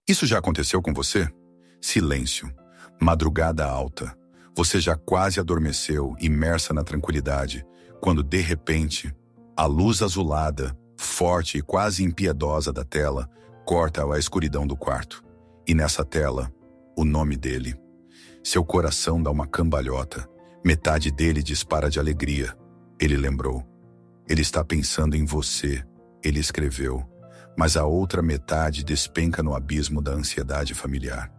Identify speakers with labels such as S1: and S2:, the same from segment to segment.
S1: Isso já aconteceu com você? Silêncio. Madrugada alta. Você já quase adormeceu, imersa na tranquilidade, quando de repente, a luz azulada, forte e quase impiedosa da tela, corta a escuridão do quarto. E nessa tela, o nome dele. Seu coração dá uma cambalhota. Metade dele dispara de alegria. Ele lembrou. Ele está pensando em você. Ele escreveu. Mas a outra metade despenca no abismo da ansiedade familiar.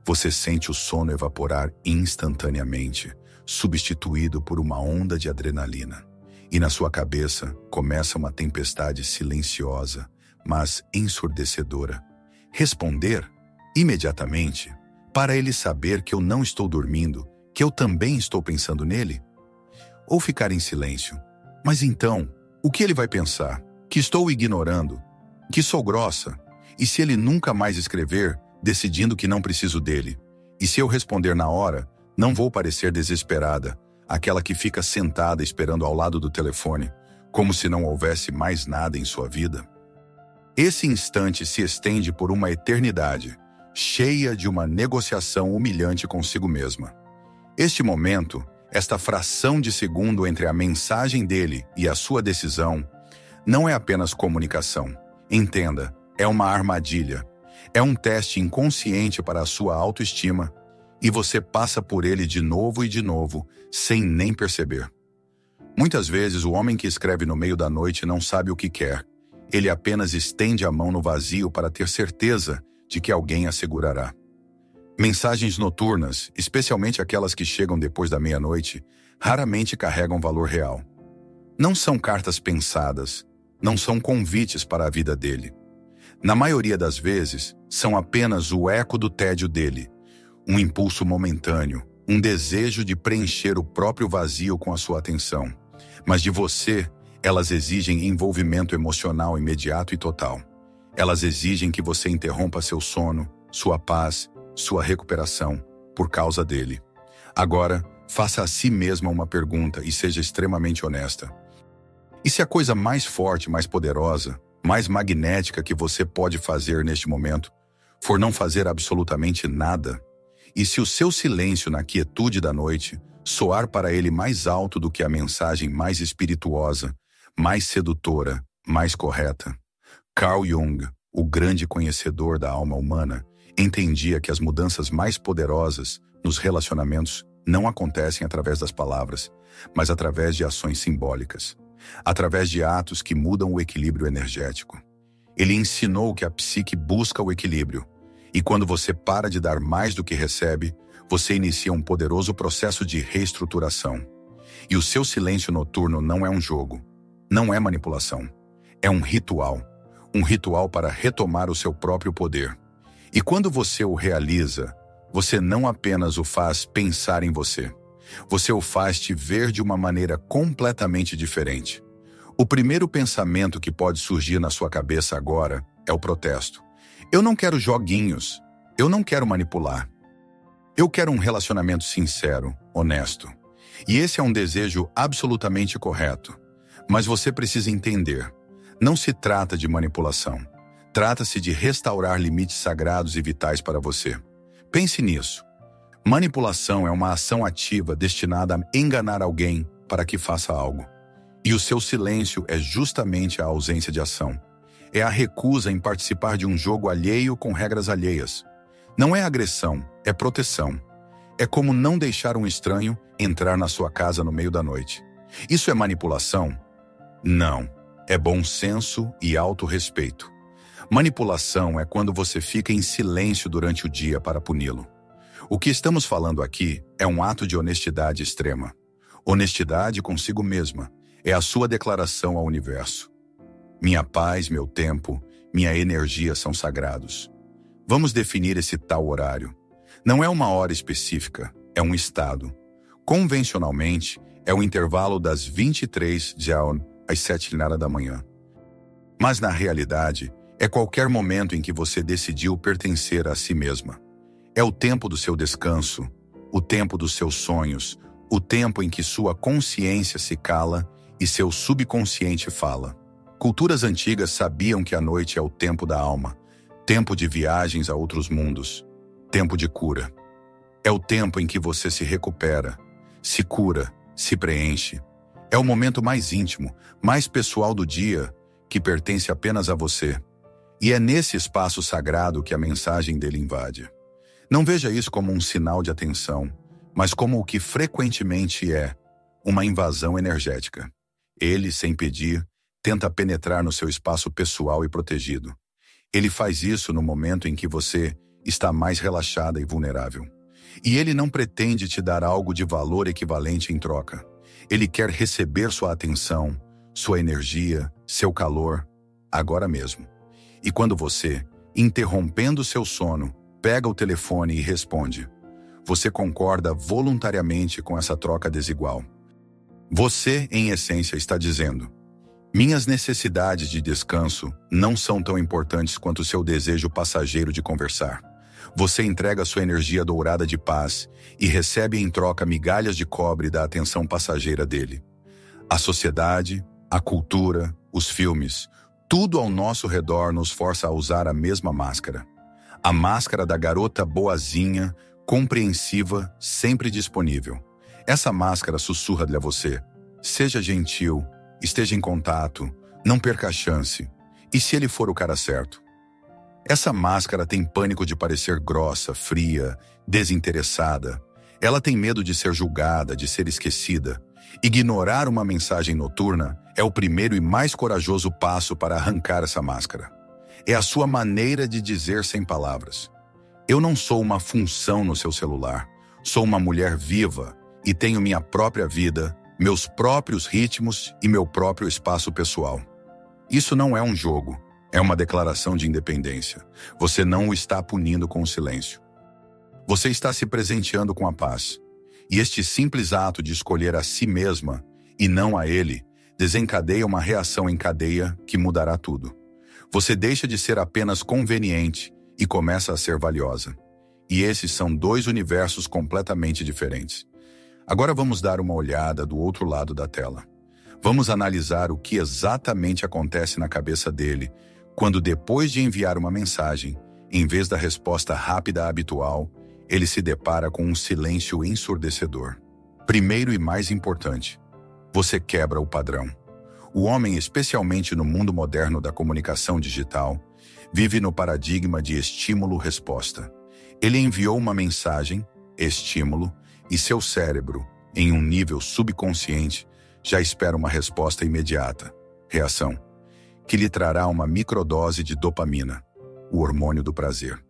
S1: Você sente o sono evaporar instantaneamente, substituído por uma onda de adrenalina. E na sua cabeça começa uma tempestade silenciosa, mas ensurdecedora. Responder imediatamente, para ele saber que eu não estou dormindo, que eu também estou pensando nele? Ou ficar em silêncio? Mas então, o que ele vai pensar? Que estou o ignorando? Que sou grossa? E se ele nunca mais escrever, decidindo que não preciso dele? E se eu responder na hora, não vou parecer desesperada, aquela que fica sentada esperando ao lado do telefone, como se não houvesse mais nada em sua vida? Esse instante se estende por uma eternidade, cheia de uma negociação humilhante consigo mesma. Este momento, esta fração de segundo entre a mensagem dele e a sua decisão, não é apenas comunicação. Entenda, é uma armadilha. É um teste inconsciente para a sua autoestima e você passa por ele de novo e de novo, sem nem perceber. Muitas vezes o homem que escreve no meio da noite não sabe o que quer. Ele apenas estende a mão no vazio para ter certeza de que alguém a segurará. Mensagens noturnas, especialmente aquelas que chegam depois da meia-noite, raramente carregam valor real. Não são cartas pensadas, não são convites para a vida dele. Na maioria das vezes, são apenas o eco do tédio dele, um impulso momentâneo, um desejo de preencher o próprio vazio com a sua atenção. Mas de você, elas exigem envolvimento emocional imediato e total. Elas exigem que você interrompa seu sono, sua paz, sua recuperação, por causa dele. Agora, faça a si mesma uma pergunta e seja extremamente honesta. E se a coisa mais forte, mais poderosa, mais magnética que você pode fazer neste momento for não fazer absolutamente nada? E se o seu silêncio na quietude da noite soar para ele mais alto do que a mensagem mais espirituosa, mais sedutora, mais correta? Carl Jung, o grande conhecedor da alma humana, entendia que as mudanças mais poderosas nos relacionamentos não acontecem através das palavras, mas através de ações simbólicas. Através de atos que mudam o equilíbrio energético. Ele ensinou que a psique busca o equilíbrio, e quando você para de dar mais do que recebe, você inicia um poderoso processo de reestruturação. E o seu silêncio noturno não é um jogo, não é manipulação, é um ritual para retomar o seu próprio poder. E quando você o realiza, você não apenas o faz pensar em você, você o faz te ver de uma maneira completamente diferente. O primeiro pensamento que pode surgir na sua cabeça agora é o protesto. Eu não quero joguinhos. Eu não quero manipular. Eu quero um relacionamento sincero, honesto. E esse é um desejo absolutamente correto. Mas você precisa entender. Não se trata de manipulação. Trata-se de restaurar limites sagrados e vitais para você. Pense nisso. Manipulação é uma ação ativa destinada a enganar alguém para que faça algo. E o seu silêncio é justamente a ausência de ação. É a recusa em participar de um jogo alheio com regras alheias. Não é agressão, é proteção. É como não deixar um estranho entrar na sua casa no meio da noite. Isso é manipulação? Não. É bom senso e autorrespeito. Manipulação é quando você fica em silêncio durante o dia para puni-lo. O que estamos falando aqui é um ato de honestidade extrema. Honestidade consigo mesma é a sua declaração ao universo. Minha paz, meu tempo, minha energia são sagrados. Vamos definir esse tal horário. Não é uma hora específica, é um estado. Convencionalmente, é o intervalo das 23 às 7h da manhã. Mas na realidade, é qualquer momento em que você decidiu pertencer a si mesma. É o tempo do seu descanso, o tempo dos seus sonhos, o tempo em que sua consciência se cala e seu subconsciente fala. Culturas antigas sabiam que a noite é o tempo da alma, tempo de viagens a outros mundos, tempo de cura. É o tempo em que você se recupera, se cura, se preenche. É o momento mais íntimo, mais pessoal do dia, que pertence apenas a você. E é nesse espaço sagrado que a mensagem dele invade. Não veja isso como um sinal de atenção, mas como o que frequentemente é, uma invasão energética. Ele, sem pedir, tenta penetrar no seu espaço pessoal e protegido. Ele faz isso no momento em que você está mais relaxada e vulnerável. E ele não pretende te dar algo de valor equivalente em troca. Ele quer receber sua atenção, sua energia, seu calor, agora mesmo. E quando você, interrompendo seu sono, pega o telefone e responde, você concorda voluntariamente com essa troca desigual. Você, em essência, está dizendo, minhas necessidades de descanso não são tão importantes quanto seu desejo passageiro de conversar. Você entrega sua energia dourada de paz e recebe em troca migalhas de cobre da atenção passageira dele. A sociedade, a cultura, os filmes, tudo ao nosso redor nos força a usar a mesma máscara. A máscara da garota boazinha, compreensiva, sempre disponível. Essa máscara sussurra-lhe a você. Seja gentil, esteja em contato, não perca a chance. E se ele for o cara certo? Essa máscara tem pânico de parecer grossa, fria, desinteressada. Ela tem medo de ser julgada, de ser esquecida. Ignorar uma mensagem noturna é o primeiro e mais corajoso passo para arrancar essa máscara. É a sua maneira de dizer sem palavras. Eu não sou uma função no seu celular. Sou uma mulher viva e tenho minha própria vida, meus próprios ritmos e meu próprio espaço pessoal. Isso não é um jogo, é uma declaração de independência. Você não o está punindo com o silêncio. Você está se presenteando com a paz. E este simples ato de escolher a si mesma e não a ele desencadeia uma reação em cadeia que mudará tudo. Você deixa de ser apenas conveniente e começa a ser valiosa. E esses são dois universos completamente diferentes. Agora vamos dar uma olhada do outro lado da tela. Vamos analisar o que exatamente acontece na cabeça dele quando, depois de enviar uma mensagem, em vez da resposta rápida habitual, ele se depara com um silêncio ensurdecedor. Primeiro e mais importante, você quebra o padrão. O homem, especialmente no mundo moderno da comunicação digital, vive no paradigma de estímulo-resposta. Ele enviou uma mensagem, estímulo, e seu cérebro, em um nível subconsciente, já espera uma resposta imediata, reação, que lhe trará uma microdose de dopamina, o hormônio do prazer.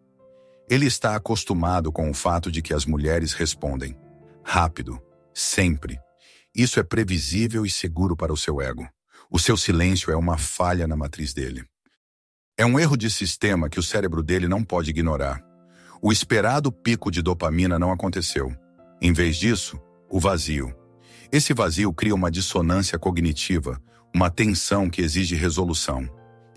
S1: Ele está acostumado com o fato de que as mulheres respondem rápido, sempre. Isso é previsível e seguro para o seu ego. O seu silêncio é uma falha na matriz dele. É um erro de sistema que o cérebro dele não pode ignorar. O esperado pico de dopamina não aconteceu. Em vez disso, o vazio. Esse vazio cria uma dissonância cognitiva, uma tensão que exige resolução.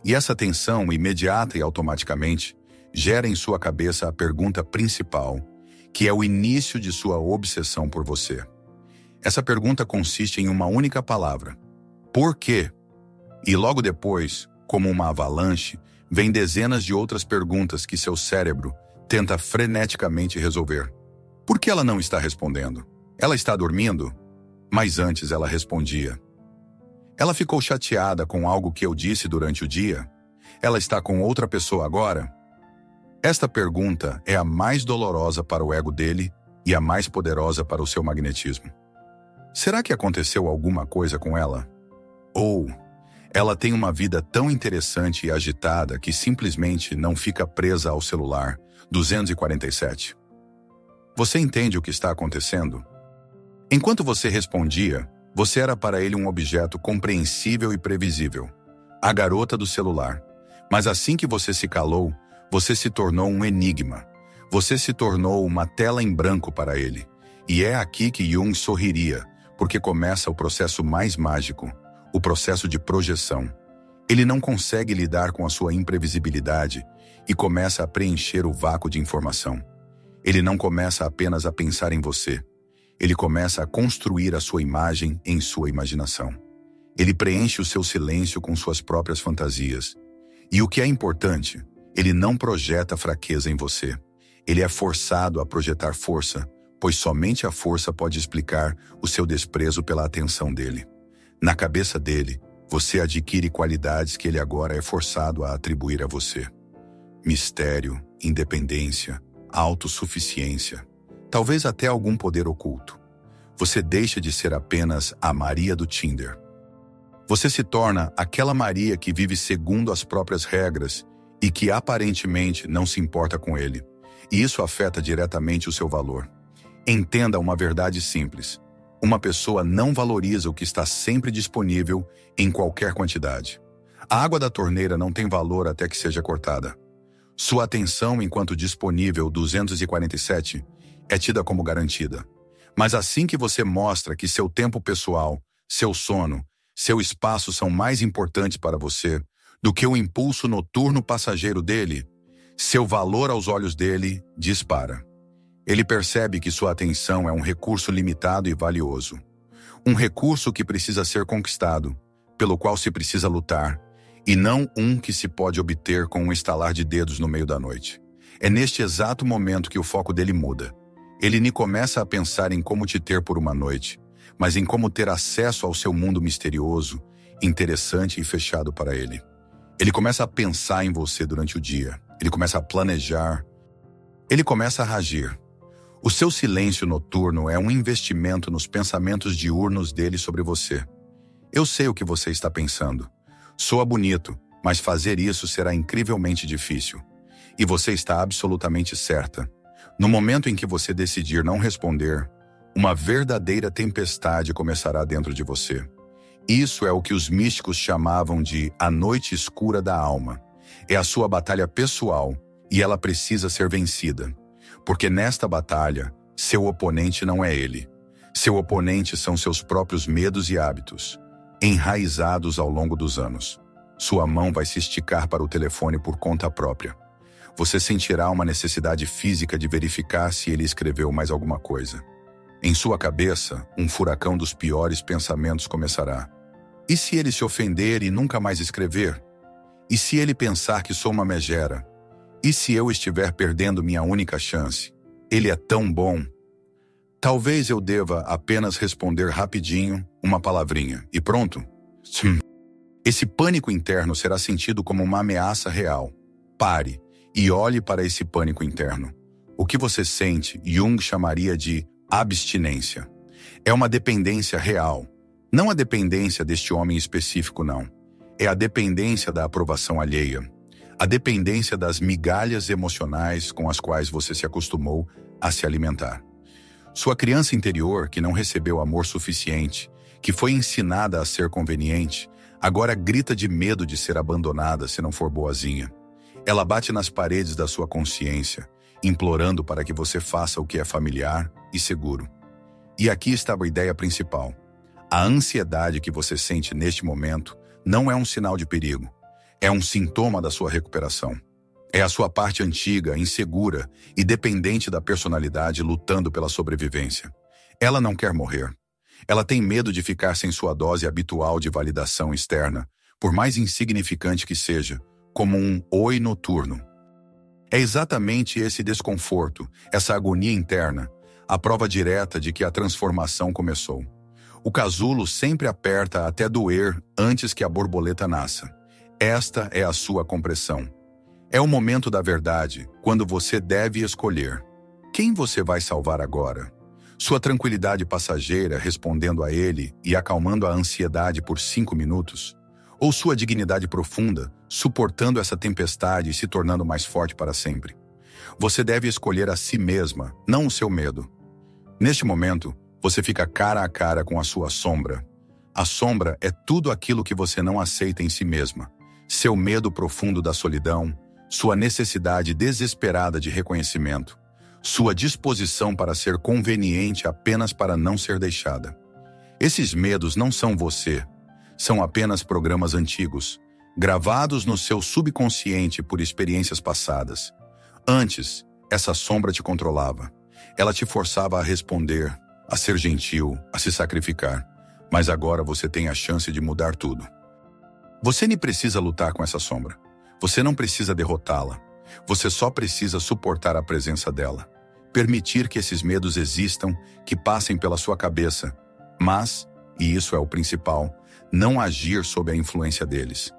S1: E essa tensão, imediata e automaticamente, gera em sua cabeça a pergunta principal, que é o início de sua obsessão por você. Essa pergunta consiste em uma única palavra: por quê? E logo depois, como uma avalanche, vem dezenas de outras perguntas que seu cérebro tenta freneticamente resolver. Por que ela não está respondendo? Ela está dormindo? Mas antes ela respondia. Ela ficou chateada com algo que eu disse durante o dia? Ela está com outra pessoa agora? Esta pergunta é a mais dolorosa para o ego dele e a mais poderosa para o seu magnetismo. Será que aconteceu alguma coisa com ela? Ou ela tem uma vida tão interessante e agitada que simplesmente não fica presa ao celular 247? Você entende o que está acontecendo? Enquanto você respondia, você era para ele um objeto compreensível e previsível, a garota do celular. Mas assim que você se calou, você se tornou um enigma. Você se tornou uma tela em branco para ele. E é aqui que Jung sorriria, porque começa o processo mais mágico, o processo de projeção. Ele não consegue lidar com a sua imprevisibilidade e começa a preencher o vácuo de informação. Ele não começa apenas a pensar em você. Ele começa a construir a sua imagem em sua imaginação. Ele preenche o seu silêncio com suas próprias fantasias. E o que é importante, Ele não projeta fraqueza em você. Ele é forçado a projetar força, pois somente a força pode explicar o seu desprezo pela atenção dele. Na cabeça dele, você adquire qualidades que ele agora é forçado a atribuir a você. Mistério, independência, autossuficiência, talvez até algum poder oculto. Você deixa de ser apenas a Maria do Tinder. Você se torna aquela Maria que vive segundo as próprias regras e que aparentemente não se importa com ele. E isso afeta diretamente o seu valor. Entenda uma verdade simples. Uma pessoa não valoriza o que está sempre disponível em qualquer quantidade. A água da torneira não tem valor até que seja cortada. Sua atenção enquanto disponível 247 é tida como garantida. Mas assim que você mostra que seu tempo pessoal, seu sono, seu espaço são mais importantes para você do que o impulso noturno passageiro dele, seu valor aos olhos dele dispara. Ele percebe que sua atenção é um recurso limitado e valioso. Um recurso que precisa ser conquistado, pelo qual se precisa lutar, e não um que se pode obter com um estalar de dedos no meio da noite. É neste exato momento que o foco dele muda. Ele nem começa a pensar em como te ter por uma noite, mas em como ter acesso ao seu mundo misterioso, interessante e fechado para ele. Ele começa a pensar em você durante o dia. Ele começa a planejar. Ele começa a agir. O seu silêncio noturno é um investimento nos pensamentos diurnos dele sobre você. Eu sei o que você está pensando. Soa bonito, mas fazer isso será incrivelmente difícil. E você está absolutamente certa. No momento em que você decidir não responder, uma verdadeira tempestade começará dentro de você. Isso é o que os místicos chamavam de a noite escura da alma. É a sua batalha pessoal e ela precisa ser vencida. Porque nesta batalha, seu oponente não é ele. Seu oponente são seus próprios medos e hábitos, enraizados ao longo dos anos. Sua mão vai se esticar para o telefone por conta própria. Você sentirá uma necessidade física de verificar se ele escreveu mais alguma coisa. Em sua cabeça, um furacão dos piores pensamentos começará. E se ele se ofender e nunca mais escrever? E se ele pensar que sou uma megera? E se eu estiver perdendo minha única chance? Ele é tão bom. Talvez eu deva apenas responder rapidinho uma palavrinha. E pronto. Esse pânico interno será sentido como uma ameaça real. Pare e olhe para esse pânico interno. O que você sente, Jung chamaria de abstinência. É uma dependência real. Não a dependência deste homem específico, não. É a dependência da aprovação alheia. A dependência das migalhas emocionais com as quais você se acostumou a se alimentar. Sua criança interior, que não recebeu amor suficiente, que foi ensinada a ser conveniente, agora grita de medo de ser abandonada se não for boazinha. Ela bate nas paredes da sua consciência, implorando para que você faça o que é familiar e seguro. E aqui está a ideia principal. A ansiedade que você sente neste momento não é um sinal de perigo. É um sintoma da sua recuperação. É a sua parte antiga, insegura e dependente da personalidade lutando pela sobrevivência. Ela não quer morrer. Ela tem medo de ficar sem sua dose habitual de validação externa, por mais insignificante que seja, como um oi noturno. É exatamente esse desconforto, essa agonia interna, a prova direta de que a transformação começou. O casulo sempre aperta até doer antes que a borboleta nasça. Esta é a sua compressão. É o momento da verdade, quando você deve escolher. Quem você vai salvar agora? Sua tranquilidade passageira respondendo a ele e acalmando a ansiedade por 5 minutos? Ou sua dignidade profunda, suportando essa tempestade e se tornando mais forte para sempre? Você deve escolher a si mesma, não o seu medo. Neste momento, você fica cara a cara com a sua sombra. A sombra é tudo aquilo que você não aceita em si mesma. Seu medo profundo da solidão, sua necessidade desesperada de reconhecimento, sua disposição para ser conveniente apenas para não ser deixada. Esses medos não são você, são apenas programas antigos, gravados no seu subconsciente por experiências passadas. Antes, essa sombra te controlava. Ela te forçava a responder, a ser gentil, a se sacrificar. Mas agora você tem a chance de mudar tudo. Você nem precisa lutar com essa sombra. Você não precisa derrotá-la. Você só precisa suportar a presença dela. Permitir que esses medos existam, que passem pela sua cabeça. Mas, e isso é o principal, não agir sob a influência deles.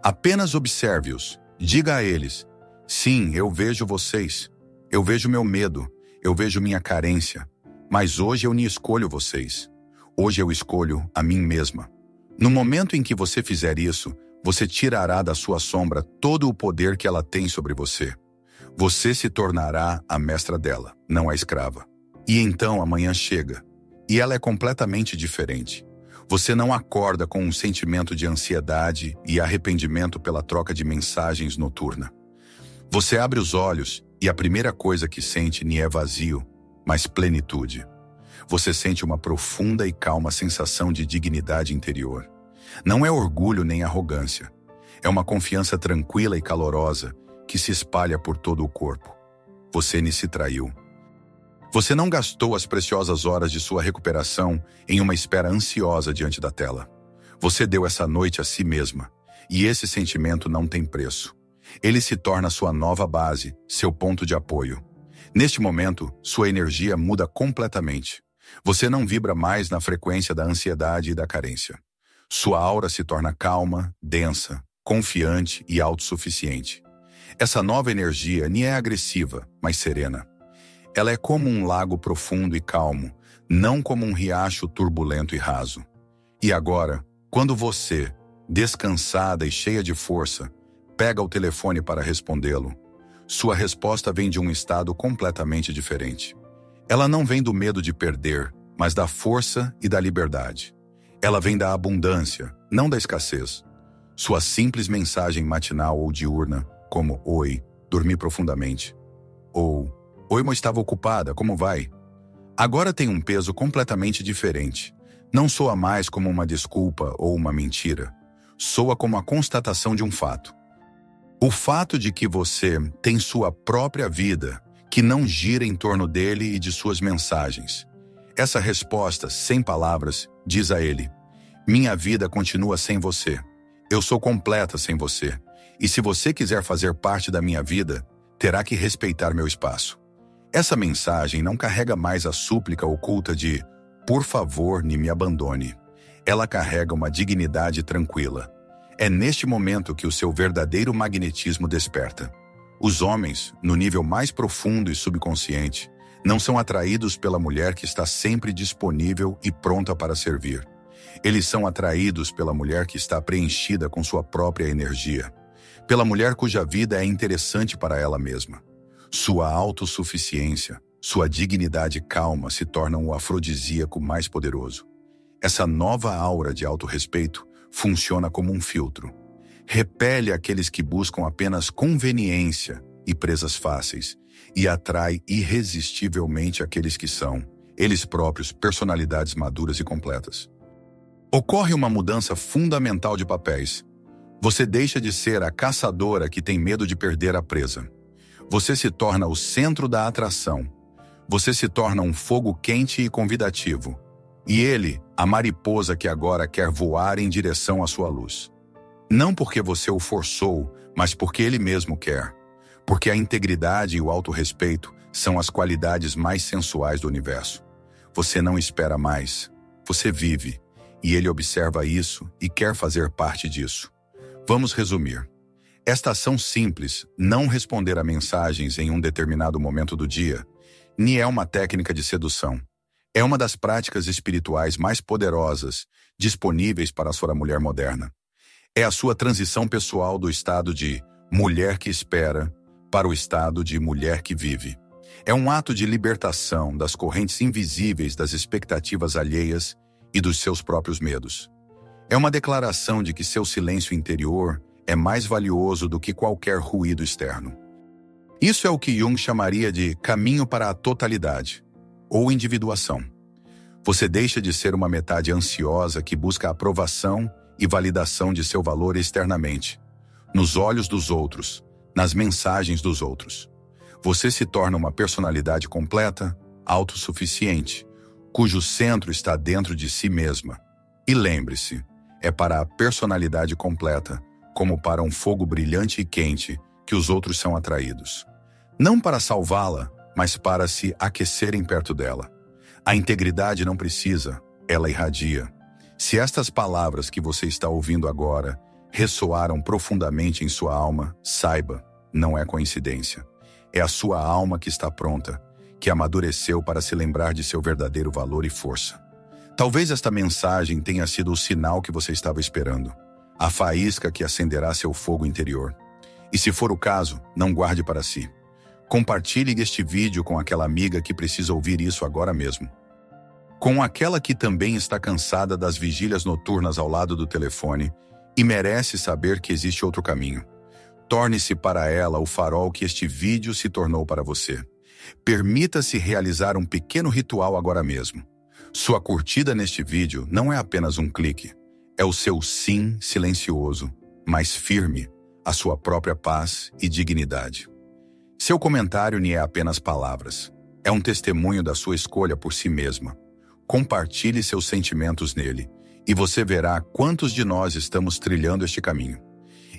S1: Apenas observe-os. Diga a eles: sim, eu vejo vocês. Eu vejo meu medo. Eu vejo minha carência. Mas hoje eu nem escolho vocês. Hoje eu escolho a mim mesma. No momento em que você fizer isso, você tirará da sua sombra todo o poder que ela tem sobre você. Você se tornará a mestra dela, não a escrava. E então amanhã chega, e ela é completamente diferente. Você não acorda com um sentimento de ansiedade e arrependimento pela troca de mensagens noturna. Você abre os olhos e a primeira coisa que sente nem é vazio, mas plenitude. Você sente uma profunda e calma sensação de dignidade interior. Não é orgulho nem arrogância. É uma confiança tranquila e calorosa que se espalha por todo o corpo. Você nem se traiu. Você não gastou as preciosas horas de sua recuperação em uma espera ansiosa diante da tela. Você deu essa noite a si mesma, e esse sentimento não tem preço. Ele se torna sua nova base, seu ponto de apoio. Neste momento, sua energia muda completamente. Você não vibra mais na frequência da ansiedade e da carência. Sua aura se torna calma, densa, confiante e autossuficiente. Essa nova energia nem é agressiva, mas serena. Ela é como um lago profundo e calmo, não como um riacho turbulento e raso. E agora, quando você, descansada e cheia de força, pega o telefone para respondê-lo, sua resposta vem de um estado completamente diferente. Ela não vem do medo de perder, mas da força e da liberdade. Ela vem da abundância, não da escassez. Sua simples mensagem matinal ou diurna, como "Oi, dormi profundamente", ou "Oi, mas estava ocupada, como vai?", agora tem um peso completamente diferente. Não soa mais como uma desculpa ou uma mentira. Soa como a constatação de um fato. O fato de que você tem sua própria vida, que não gira em torno dele e de suas mensagens. Essa resposta, sem palavras, diz a ele: minha vida continua sem você. Eu sou completa sem você. E se você quiser fazer parte da minha vida, terá que respeitar meu espaço. Essa mensagem não carrega mais a súplica oculta de "por favor, me abandone". Ela carrega uma dignidade tranquila. É neste momento que o seu verdadeiro magnetismo desperta. Os homens, no nível mais profundo e subconsciente, não são atraídos pela mulher que está sempre disponível e pronta para servir. Eles são atraídos pela mulher que está preenchida com sua própria energia. Pela mulher cuja vida é interessante para ela mesma. Sua autossuficiência, sua dignidade calma se tornam o afrodisíaco mais poderoso. Essa nova aura de autorrespeito funciona como um filtro. Repele aqueles que buscam apenas conveniência e presas fáceis e atrai irresistivelmente aqueles que são, eles próprios, personalidades maduras e completas. Ocorre uma mudança fundamental de papéis. Você deixa de ser a caçadora que tem medo de perder a presa. Você se torna o centro da atração. Você se torna um fogo quente e convidativo. E ele, a mariposa que agora quer voar em direção à sua luz. Não porque você o forçou, mas porque ele mesmo quer. Porque a integridade e o autorrespeito são as qualidades mais sensuais do universo. Você não espera mais. Você vive. E ele observa isso e quer fazer parte disso. Vamos resumir. Esta ação simples, não responder a mensagens em um determinado momento do dia, nem é uma técnica de sedução. É uma das práticas espirituais mais poderosas disponíveis para a sua mulher moderna. É a sua transição pessoal do estado de mulher que espera para o estado de mulher que vive. É um ato de libertação das correntes invisíveis das expectativas alheias e dos seus próprios medos. É uma declaração de que seu silêncio interior é mais valioso do que qualquer ruído externo. Isso é o que Jung chamaria de caminho para a totalidade, ou individuação. Você deixa de ser uma metade ansiosa que busca aprovação e validação de seu valor externamente, nos olhos dos outros, nas mensagens dos outros. Você se torna uma personalidade completa, autossuficiente, cujo centro está dentro de si mesma. E lembre-se, é para a personalidade completa, como para um fogo brilhante e quente, que os outros são atraídos. Não para salvá-la, mas para se aquecerem perto dela. A integridade não precisa, ela irradia. Se estas palavras que você está ouvindo agora ressoaram profundamente em sua alma, saiba, não é coincidência. É a sua alma que está pronta, que amadureceu para se lembrar de seu verdadeiro valor e força. Talvez esta mensagem tenha sido o sinal que você estava esperando, a faísca que acenderá seu fogo interior. E se for o caso, não guarde para si. Compartilhe este vídeo com aquela amiga que precisa ouvir isso agora mesmo. Com aquela que também está cansada das vigílias noturnas ao lado do telefone e merece saber que existe outro caminho. Torne-se para ela o farol que este vídeo se tornou para você. Permita-se realizar um pequeno ritual agora mesmo. Sua curtida neste vídeo não é apenas um clique. É o seu sim silencioso, mas firme, à sua própria paz e dignidade. Seu comentário nem é apenas palavras. É um testemunho da sua escolha por si mesma. Compartilhe seus sentimentos nele, e você verá quantos de nós estamos trilhando este caminho.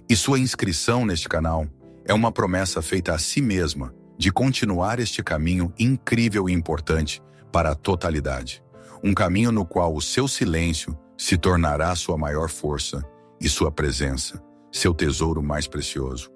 S1: E sua inscrição neste canal é uma promessa feita a si mesma de continuar este caminho incrível e importante para a totalidade. Um caminho no qual o seu silêncio se tornará sua maior força e sua presença, seu tesouro mais precioso.